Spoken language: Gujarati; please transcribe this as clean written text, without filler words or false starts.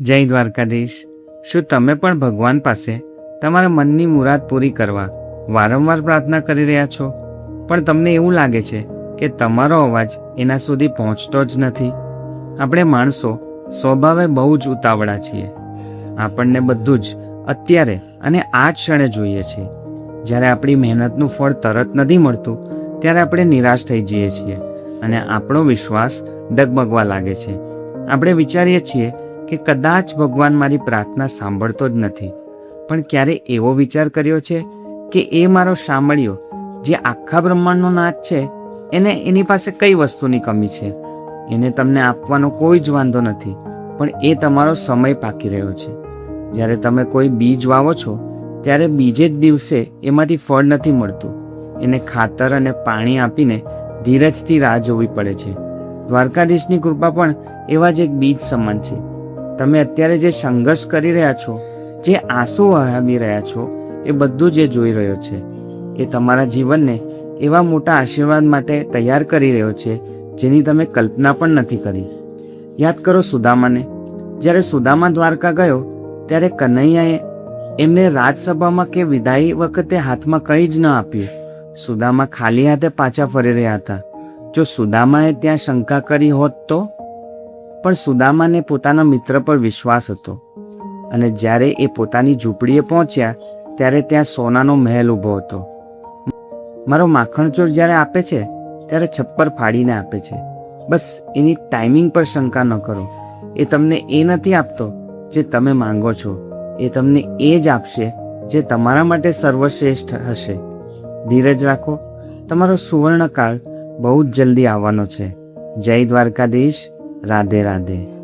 જય દ્વારકાધીશ। શું તમે પણ ભગવાન પાસે તમારા મનની મુરાદ પૂરી કરવા વારંવાર પ્રાર્થના કરી રહ્યા છો, પણ તમને એવું લાગે છે કે તમારો અવાજ એના સુધી પહોંચતો જ નથી? આપણે માણસો સ્વભાવે બહુ જ ઉતાવળા છીએ। આપણને બધું જ અત્યારે અને આ જ ક્ષણે જોઈએ છે। જ્યારે આપણી મહેનતનું ફળ તરત નથી મળતું ત્યારે આપણે નિરાશ થઈ જઈએ છીએ અને આપણો વિશ્વાસ ડગમગવા લાગે છે। આપણે વિચારીએ છીએ કે કદાચ ભગવાન મારી પ્રાર્થના સાંભળતો જ નથી। પણ ક્યારે એવો વિચાર કર્યો છે કે એ મારો સાંભળ્યો જે આખા બ્રહ્માંડનો નાથ છે, એને એની પાસે કઈ વસ્તુની કમી છે? એને તમને આપવાનો કોઈ જ વાંધો નથી, પણ એ તમારો સમય પાકી રહ્યો છે। જ્યારે તમે કોઈ બીજ વાવો છો ત્યારે બીજે જ દિવસે એમાંથી ફળ નથી મળતું। એને ખાતર અને પાણી આપીને ધીરજથી રાહ જોવી પડે છે। દ્વારકાધીશની કૃપા પણ એવા જ એક બીજ સમાન છે। તમે અત્યારે જે સંઘર્ષ કરી રહ્યા છો, જે આંસુ વહાવી રહ્યા છો, એ બધું જ જોઈ રહ્યો છે। એ તમારા જીવનને એવા મોટા આશીર્વાદ માટે તૈયાર કરી રહ્યો છે જેની તમે કલ્પના પણ નથી કરી। યાદ કરો સુદામાને। જ્યારે સુદામા દ્વારકા ગયો ત્યારે કનૈયાએ એમને રાજસભામાં કે વિદાય વખતે હાથમાં કંઈ જ ન આપ્યું। સુદામા ખાલી હાથે પાછા ફરી રહ્યા હતા। જો સુદામાએ ત્યાં શંકા કરી હોત તો? પણ સુદામાને પોતાના મિત્ર પર વિશ્વાસ હતો, અને જ્યારે એ પોતાની ઝૂંપડીએ પહોંચ્યા ત્યારે ત્યાં સોનાનો મહેલ ઊભો હતો। મારો માખણચોર જ્યારે આપે છે ત્યારે છપ્પર ફાડીને આપે છે। બસ એની ટાઈમિંગ પર શંકા ન કરો। એ તમને એ નથી આપતો જે તમે માંગો છો, એ તમને એ જ આપશે જે તમારા માટે સર્વશ્રેષ્ઠ હશે। ધીરજ રાખો, તમારો સુવર્ણકાળ બહુ જ જલ્દી આવવાનો છે। જય દ્વારકાધીશ। રાધે રાધે।